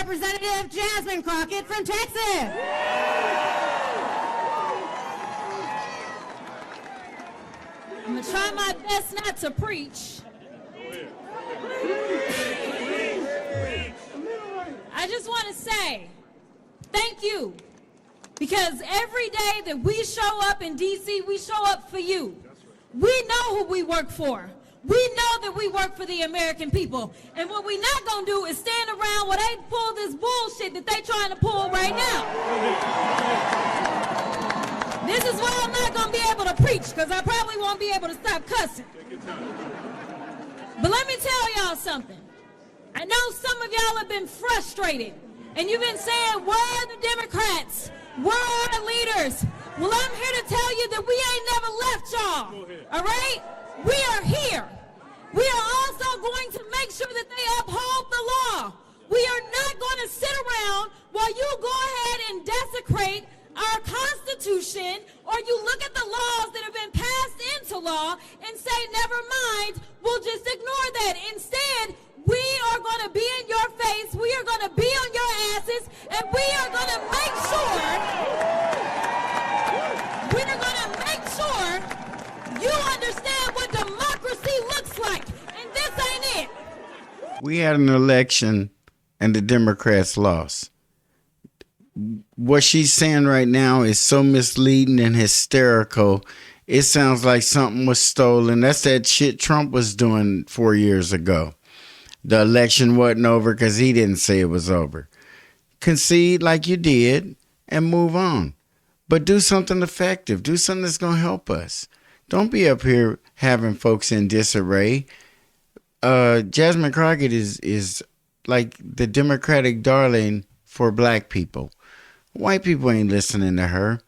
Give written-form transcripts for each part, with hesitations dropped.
Representative Jasmine Crockett from Texas. I'm going to try my best not to preach. I just want to say thank you, because every day that we show up in D.C., we show up for you. We know who we work for. We know that we work for the American people. And what we're not going to do is stand around while they pull this bullshit that they're trying to pull right now. This is why I'm not going to be able to preach, because I probably won't be able to stop cussing. But let me tell y'all something. I know some of y'all have been frustrated, and you've been saying, where are the Democrats? Where are our leaders? Well, I'm here to tell you that we ain't never left y'all, all right? We are here. We are also going to make sure that they uphold the law. We are not going to sit around while you go ahead and desecrate our Constitution, or you look at the laws that have been passed into law and say, never mind, we'll just ignore that. Instead, we are going to be in your face, we are going to be on your asses, and we are going to make sure you understand what democracy looks like, and this ain't it. We had an election and the Democrats lost. What she's saying right now is so misleading and hysterical. It sounds like something was stolen. That's that shit Trump was doing 4 years ago. The election wasn't over because he didn't say it was over. Concede like you did and move on. But do something effective. Do something that's going to help us. Don't be up here having folks in disarray. Jasmine Crockett is like the Democratic darling for black people. White people ain't listening to her.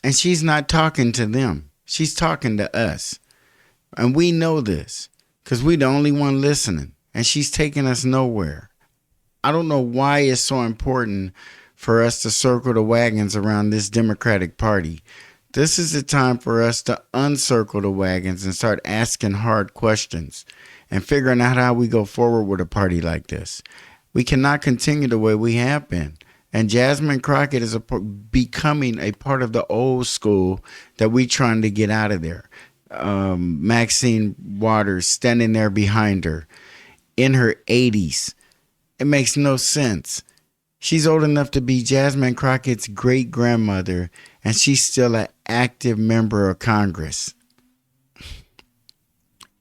And she's not talking to them. She's talking to us. And we know this because we the only one listening. And she's taking us nowhere. I don't know why it's so important for us to circle the wagons around this Democratic Party. This is the time for us to uncircle the wagons and start asking hard questions and figuring out how we go forward with a party like this. We cannot continue the way we have been. And Jasmine Crockett is becoming a part of the old school that we trying to get out of there. Maxine Waters standing there behind her in her 80s. It makes no sense. She's old enough to be Jasmine Crockett's great grandmother, and she's still an active member of Congress.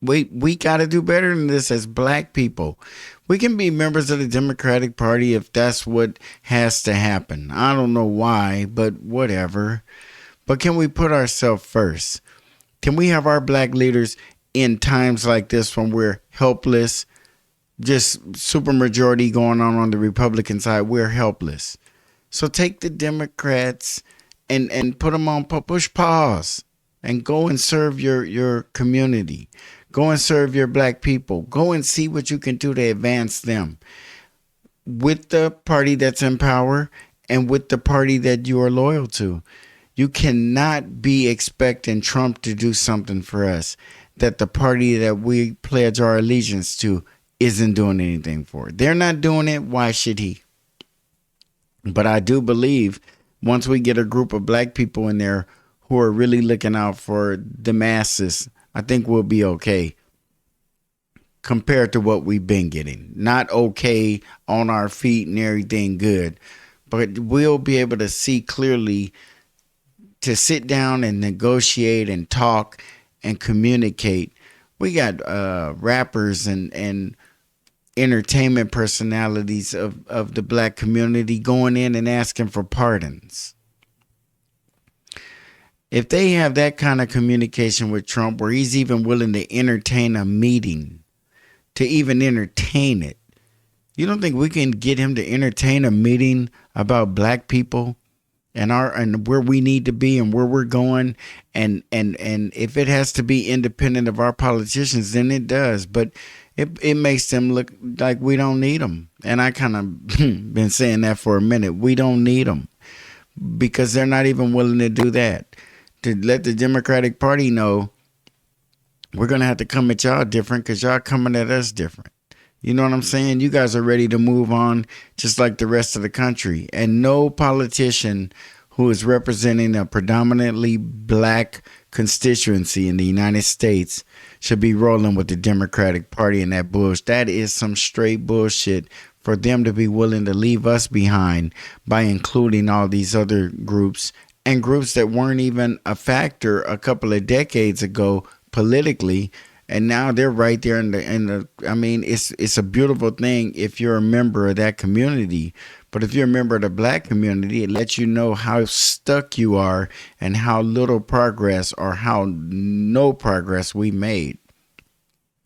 We got to do better than this as black people. We can be members of the Democratic Party if that's what has to happen. I don't know why, but whatever. But can we put ourselves first? Can we have our black leaders in times like this when we're helpless? Just supermajority going on the Republican side, we're helpless. So take the Democrats and put them on push pause and go and serve your community. Go and serve your black people. Go and see what you can do to advance them with the party that's in power and with the party that you are loyal to. You cannot be expecting Trump to do something for us that the party that we pledge our allegiance to isn't doing anything for. They're not doing it. Why should he? But I do believe once we get a group of black people in there who are really looking out for the masses, I think we'll be okay compared to what we've been getting. Not okay on our feet and everything good, but we'll be able to see clearly to sit down and negotiate and talk and communicate. We got rappers and entertainment personalities of the black community going in and asking for pardons. If they have that kind of communication with Trump where he's even willing to entertain a meeting, to even entertain it, you don't think we can get him to entertain a meeting about black people and where we need to be and where we're going? And if it has to be independent of our politicians, then it does. But it makes them look like we don't need them. And I kind of been saying that for a minute. We don't need them because they're not even willing to do that. To let the Democratic Party know we're going to have to come at y'all different because y'all coming at us different. You know what I'm saying? You guys are ready to move on just like the rest of the country. And no politician who is representing a predominantly black constituency in the United States should be rolling with the Democratic Party and that bullshit. That is some straight bullshit for them to be willing to leave us behind by including all these other groups and groups that weren't even a factor a couple of decades ago politically. And now they're right there in the I mean, it's a beautiful thing if you're a member of that community. But if you're a member of the black community, it lets you know how stuck you are and how little progress or how no progress we made.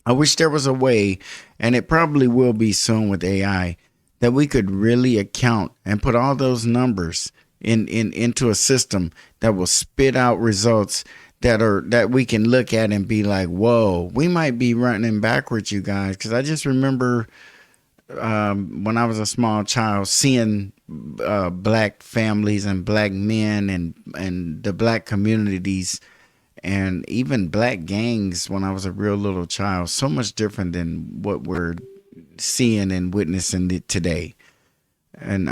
I wish there was a way, and it probably will be soon with AI, that we could really account and put all those numbers into a system that will spit out results that we can look at and be like, whoa, we might be running backwards, you guys. Because I just remember when I was a small child seeing black families and black men and the black communities and even black gangs when I was a real little child, so much different than what we're seeing and witnessing today. And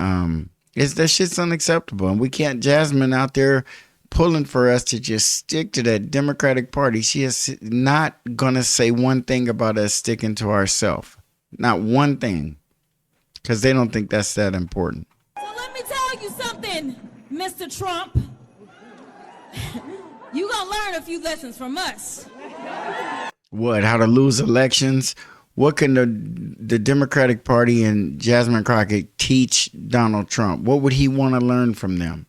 that shit's unacceptable. And we can't, Jasmine out there pulling for us to just stick to that Democratic Party. She is not going to say one thing about us sticking to ourselves. Not one thing. Because they don't think that's that important. So let me tell you something, Mr. Trump. You gonna learn a few lessons from us. What? How to lose elections? What can the Democratic Party and Jasmine Crockett teach Donald Trump? What would he want to learn from them?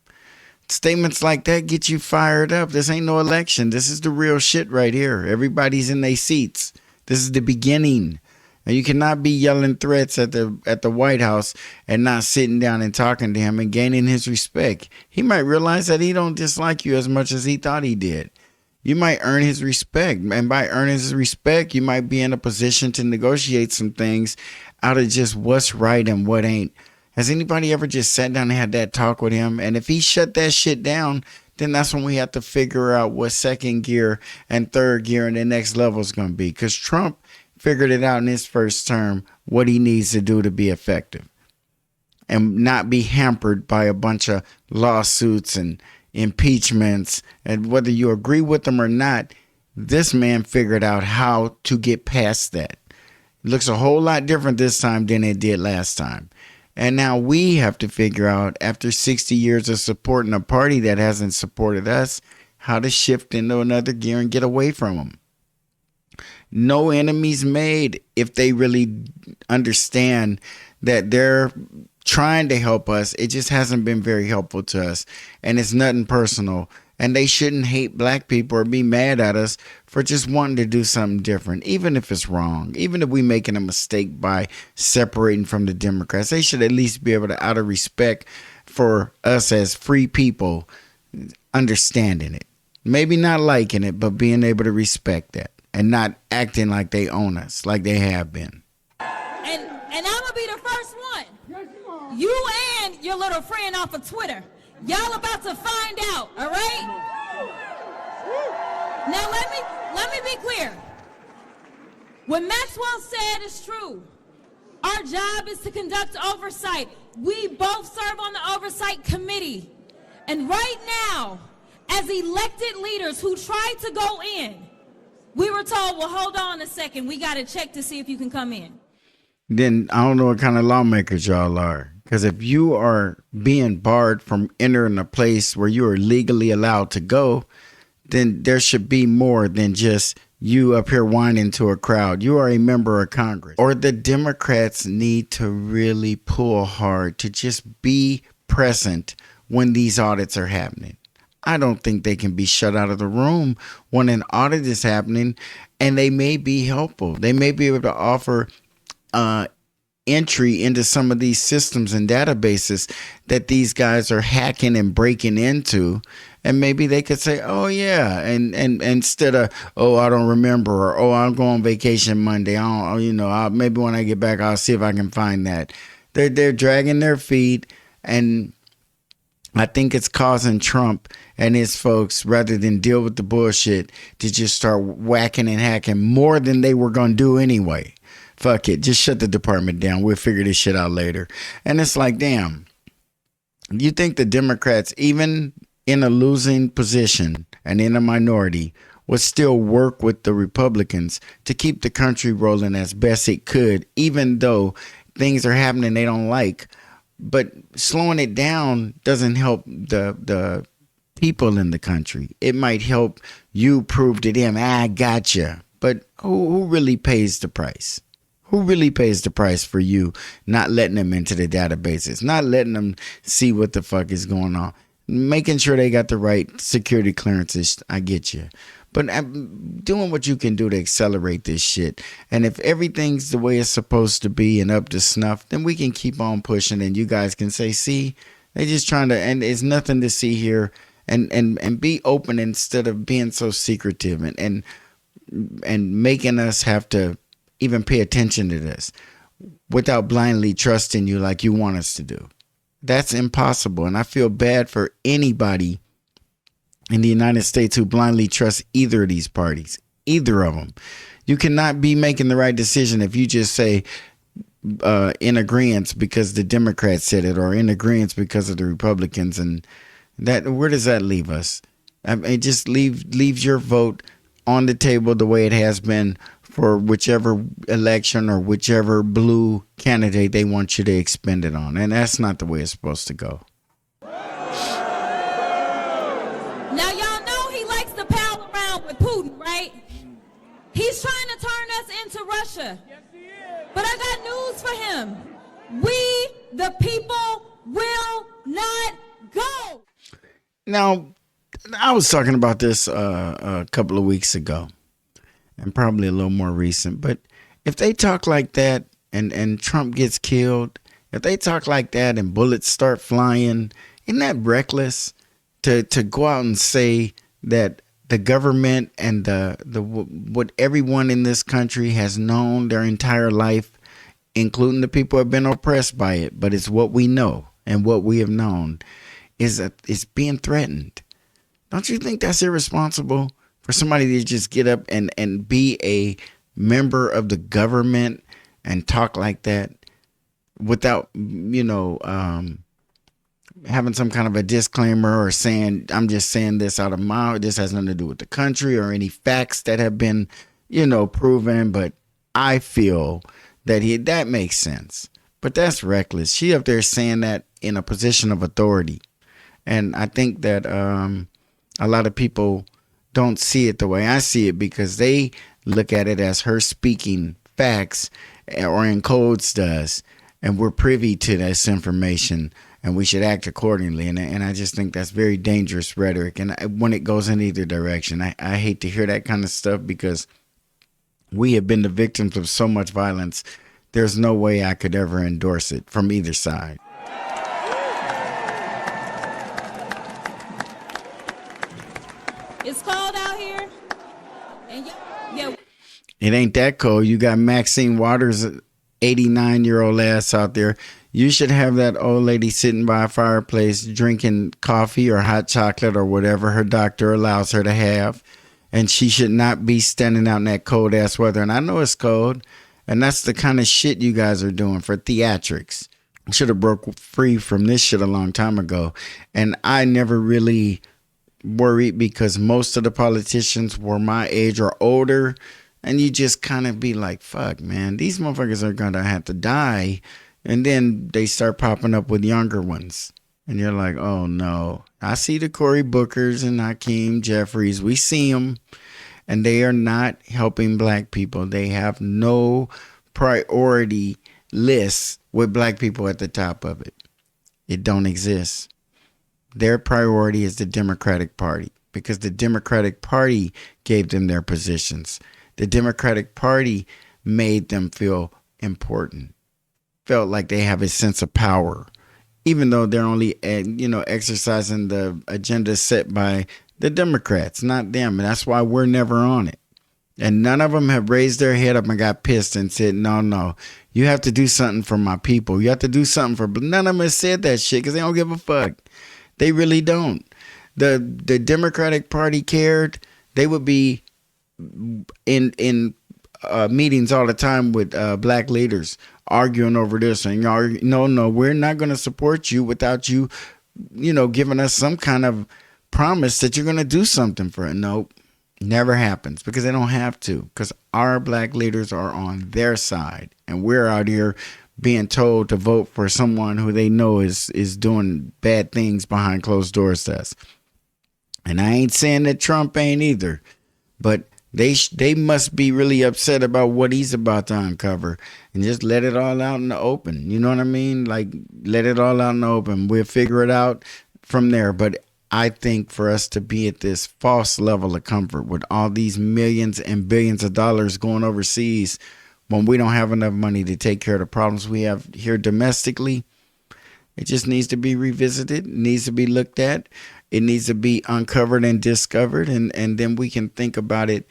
Statements like that get you fired up. This ain't no election. This is the real shit right here. Everybody's in their seats. This is the beginning. And you cannot be yelling threats at the White House and not sitting down and talking to him and gaining his respect. He might realize that he don't dislike you as much as he thought he did. You might earn his respect. And by earning his respect, you might be in a position to negotiate some things out of just what's right and what ain't. Has anybody ever just sat down and had that talk with him? And if he shut that shit down, then that's when we have to figure out what second gear and third gear and the next level is going to be. Because Trump figured it out in his first term what he needs to do to be effective and not be hampered by a bunch of lawsuits and impeachments. And whether you agree with them or not, this man figured out how to get past that. It looks a whole lot different this time than it did last time. And now we have to figure out, after 60 years of supporting a party that hasn't supported us, how to shift into another gear and get away from them. No enemies made if they really understand that they're trying to help us. It just hasn't been very helpful to us. And it's nothing personal. And they shouldn't hate black people or be mad at us for just wanting to do something different, even if it's wrong, even if we're making a mistake by separating from the Democrats. They should at least be able to, out of respect for us as free people, understanding it. Maybe not liking it, but being able to respect that and not acting like they own us, like they have been. And I'm going to be the first one. You and your little friend off of Twitter. Y'all about to find out, all right? Now let me be clear. What Maxwell said is true. Our job is to conduct oversight. We both serve on the oversight committee. And right now, as elected leaders who tried to go in, we were told, well, hold on a second. We got to check to see if you can come in. Then I don't know what kind of lawmakers y'all are. Because if you are being barred from entering a place where you are legally allowed to go, then there should be more than just you up here whining to a crowd. You are a member of Congress. Or the Democrats need to really pull hard to just be present when these audits are happening. I don't think they can be shut out of the room when an audit is happening, and they may be helpful. They may be able to offer entry into some of these systems and databases that these guys are hacking and breaking into. And maybe they could say, oh, yeah. And instead of, oh, I don't remember, or, oh, I'll go on vacation Monday. Maybe when I get back, I'll see if I can find that. They're dragging their feet. And I think it's causing Trump and his folks, rather than deal with the bullshit, to just start whacking and hacking more than they were going to do anyway. fuck it, just shut the department down. We'll figure this shit out later. And it's like, damn, you think the Democrats, even in a losing position and in a minority, would still work with the Republicans to keep the country rolling as best it could, even though things are happening they don't like. But slowing it down doesn't help the people in the country. It might help you prove to them, I gotcha. But who really pays the price? Who really pays the price for you not letting them into the databases, not letting them see what the fuck is going on, making sure they got the right security clearances? I get you. But I'm doing what you can do to accelerate this shit. And if everything's the way it's supposed to be and up to snuff, then we can keep on pushing and you guys can say, see, they just trying to, and there's nothing to see here, and be open instead of being so secretive and making us have to even pay attention to this without blindly trusting you like you want us to do. That's impossible. And I feel bad for anybody in the United States who blindly trusts either of these parties, either of them. You cannot be making the right decision if you just say in agreement because the Democrats said it, or in agreement because of the Republicans. And that, where does that leave us? I mean, just leave your vote on the table the way it has been for whichever election or whichever blue candidate they want you to expend it on. And that's not the way it's supposed to go. Now, y'all know he likes to pal around with Putin, right? He's trying to turn us into Russia. Yes, he is. But I got news for him. We, the people, will not go. Now, I was talking about this a couple of weeks ago, and probably a little more recent. But if they talk like that and Trump gets killed, if they talk like that and bullets start flying, isn't that reckless? To go out and say that the government and what everyone in this country has known their entire life, including the people who have been oppressed by it, but it's what we know and what we have known, is being threatened. Don't you think that's irresponsible for somebody to just get up and be a member of the government and talk like that without, having some kind of a disclaimer or saying, I'm just saying this out of my, this has nothing to do with the country or any facts that have been, proven. But I feel that that makes sense. But that's reckless. She up there saying that in a position of authority. And I think that a lot of people don't see it the way I see it, because they look at it as her speaking facts, or in codes does. And we're privy to this information, and we should act accordingly. And I just think that's very dangerous rhetoric. And when it goes in either direction, I hate to hear that kind of stuff, because we have been the victims of so much violence. There's no way I could ever endorse it from either side. It's cold out here. And yeah. It ain't that cold. You got Maxine Waters' 89-year-old ass out there. You should have that old lady sitting by a fireplace drinking coffee or hot chocolate or whatever her doctor allows her to have. And she should not be standing out in that cold ass weather. And I know it's cold. And that's the kind of shit you guys are doing for theatrics. Should have broke free from this shit a long time ago. And I never really worried, because most of the politicians were my age or older. And you just kind of be like, fuck, man, these motherfuckers are going to have to die. And then they start popping up with younger ones. And you're like, oh, no. I see the Cory Bookers and Hakeem Jeffries. We see them. And they are not helping black people. They have no priority list with black people at the top of it. It don't exist. Their priority is the Democratic Party, because the Democratic Party gave them their positions. The Democratic Party made them feel important, felt like they have a sense of power, even though they're only, exercising the agenda set by the Democrats, not them. And that's why we're never on it. And none of them have raised their head up and got pissed and said, no, you have to do something for my people. You have to do something for, none of them has said that shit, because they don't give a fuck. They really don't. The Democratic Party cared, they would be in meetings all the time with black leaders arguing over this, and y'all, no, we're not going to support you without you, giving us some kind of promise that you're going to do something for it. Nope, never happens, because they don't have to, because our black leaders are on their side, and we're out here being told to vote for someone who they know is doing bad things behind closed doors to us. And I ain't saying that Trump ain't either, but they must be really upset about what he's about to uncover, and just let it all out in the open. You know what I mean? Like, let it all out in the open. We'll figure it out from there. But I think for us to be at this false level of comfort with all these millions and billions of dollars going overseas, when we don't have enough money to take care of the problems we have here domestically, it just needs to be revisited. It needs to be looked at. It needs to be uncovered and discovered. And then we can think about it,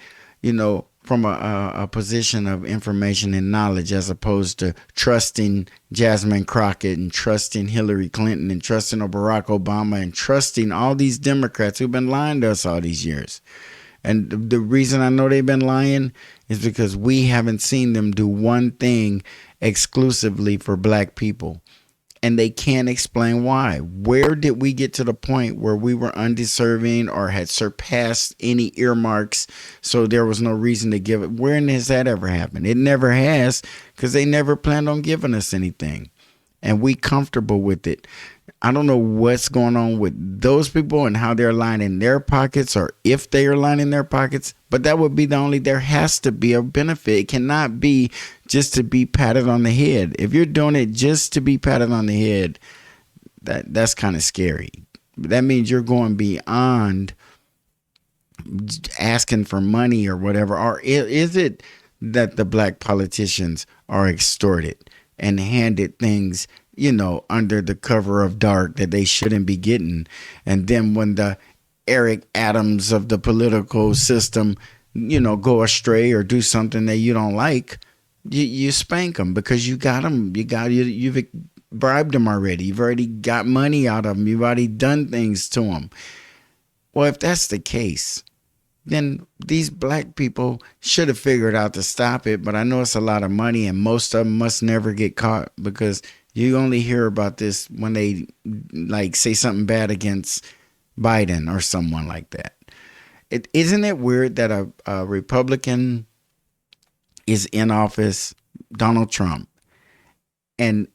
from a position of information and knowledge, as opposed to trusting Jasmine Crockett and trusting Hillary Clinton and trusting Barack Obama and trusting all these Democrats who've been lying to us all these years. And the reason I know they've been lying is because we haven't seen them do one thing exclusively for black people. And they can't explain why. Where did we get to the point where we were undeserving or had surpassed any earmarks, so there was no reason to give it? When has that ever happened? It never has, because they never planned on giving us anything. And we comfortable with it. I don't know what's going on with those people and how they're lining their pockets, or if they are lining their pockets, but that would be there has to be a benefit. It cannot be just to be patted on the head. If you're doing it just to be patted on the head, that's kind of scary. That means you're going beyond asking for money or whatever. Or is it that the black politicians are extorted and handed things, under the cover of dark that they shouldn't be getting? And then when the Eric Adams of the political system, go astray or do something that you don't like, you spank them because you got them. You've bribed them already. You've already got money out of them. You've already done things to them. Well, if that's the case, then these black people should have figured out to stop it. But I know it's a lot of money, and most of them must never get caught, because you only hear about this when they say something bad against Biden or someone like that. Isn't it weird that a Republican is in office, Donald Trump, and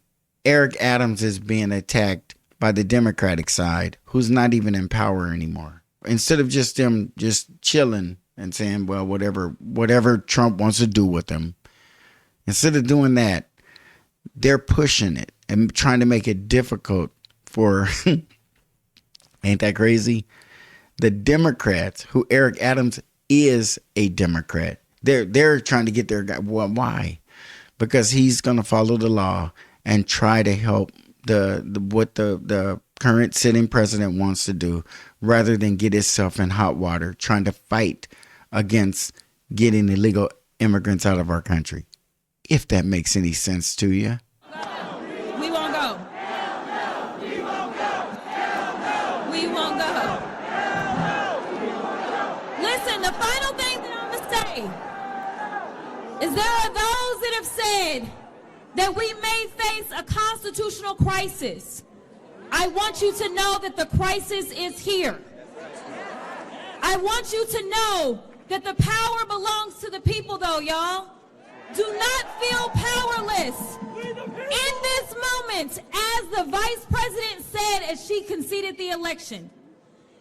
Eric Adams is being attacked by the Democratic side, who's not even in power anymore? Instead of just them just chilling and saying, well, whatever Trump wants to do with them, instead of doing that, they're pushing it and trying to make it difficult for, ain't that crazy? The Democrats, who Eric Adams is a Democrat, they're trying to get their guy. Well, why? Because he's going to follow the law and try to help what the current sitting president wants to do, rather than get himself in hot water trying to fight against getting illegal immigrants out of our country. If that makes any sense to you. We won't go. We won't go. Listen, the final thing that I'm going to say is there are those that have said that we may face a constitutional crisis. I want you to know that the crisis is here. I want you to know that the power belongs to the people, though, y'all. Do not feel powerless. In this moment, as the vice president said as she conceded the election,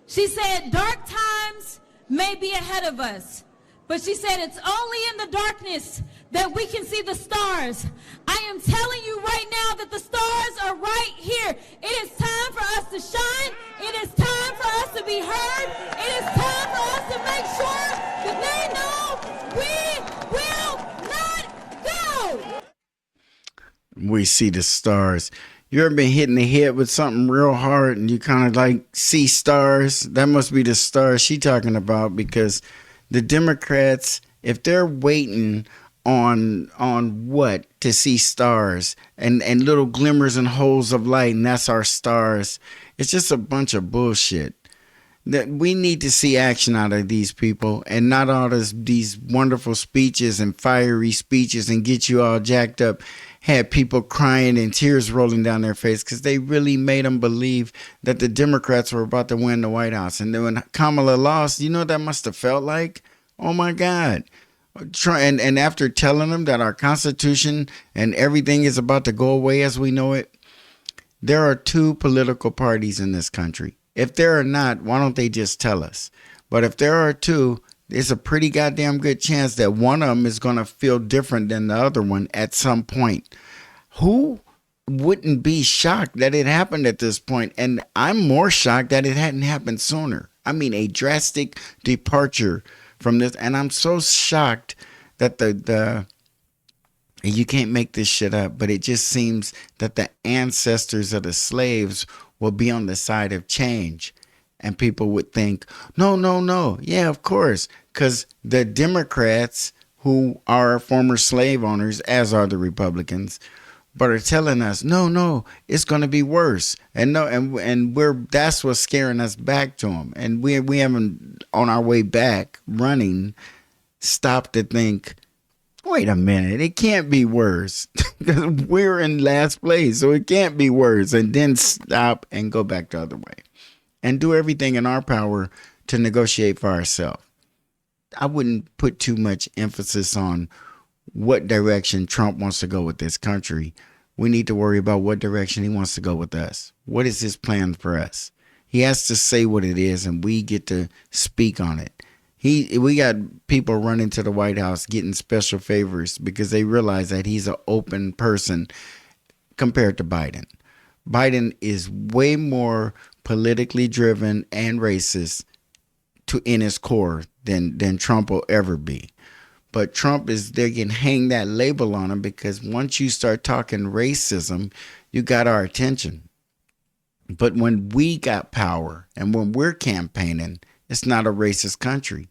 she said, dark times may be ahead of us, but she said it's only in the darkness that we can see the stars. I am telling you right now that the stars are right here. It is time for us to shine. It is time for us to be heard. It is time for us to make sure that they know we will not go. We see the stars. You ever been hitting the head with something real hard and you kind of see stars? That must be the stars she talking about, because the Democrats, if they're waiting on what to see stars and little glimmers and holes of light, and that's our stars, it's just a bunch of bullshit. that we need to see action out of these people, and not all these wonderful speeches and fiery speeches and get you all jacked up. Had people crying and tears rolling down their face because they really made them believe that the Democrats were about to win the White House. And then when Kamala lost, you know what that must have felt like? Oh my God. And after telling them that our Constitution and everything is about to go away as we know it, there are two political parties in this country. If there are not, why don't they just tell us? But if there are two, there's a pretty goddamn good chance that one of them is going to feel different than the other one at some point. Who wouldn't be shocked that it happened at this point? And I'm more shocked that it hadn't happened sooner. I mean, a drastic departure from this. And I'm so shocked that you can't make this shit up, but it just seems that the ancestors of the slaves will be on the side of change. And people would think, no. Yeah, of course. Because the Democrats, who are former slave owners, as are the Republicans, but are telling us, no, it's going to be worse. And that's what's scaring us back to them. And we haven't, on our way back, running, stopped to think, wait a minute, it can't be worse. Because we're in last place, so it can't be worse. And then stop and go back the other way. And do everything in our power to negotiate for ourselves. I wouldn't put too much emphasis on what direction Trump wants to go with this country. We need to worry about what direction he wants to go with us. What is his plan for us? He has to say what it is, and we get to speak on it. We got people running to the White House getting special favors because they realize that he's an open person compared to Biden. Biden is way more politically driven and racist in his core than Trump will ever be. But Trump they can hang that label on him because once you start talking racism, you got our attention. But when we got power and when we're campaigning, it's not a racist country.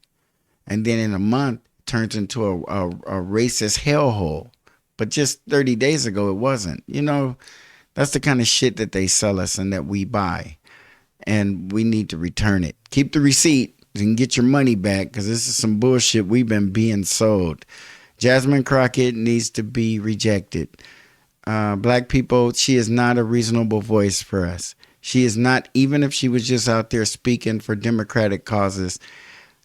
And then in a month, it turns into a racist hellhole. But just 30 days ago, it wasn't. You know, that's the kind of shit that they sell us and that we buy. And we need to return it. Keep the receipt and get your money back because this is some bullshit we've been being sold. Jasmine Crockett needs to be rejected. Black people, she is not a reasonable voice for us. She is not, even if she was just out there speaking for democratic causes,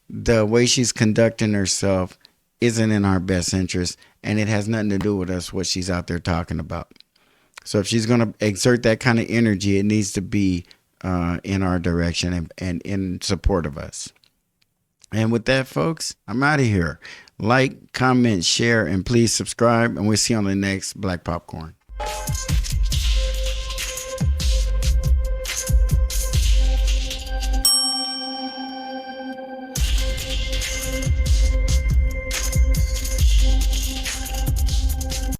the way she's conducting herself isn't in our best interest, and it has nothing to do with us, what she's out there talking about. So if she's going to exert that kind of energy, it needs to be in our direction and in support of us. And with that, folks, I'm out of here. Like, comment, share, and please subscribe, and we'll see you on the next Black Popcorn.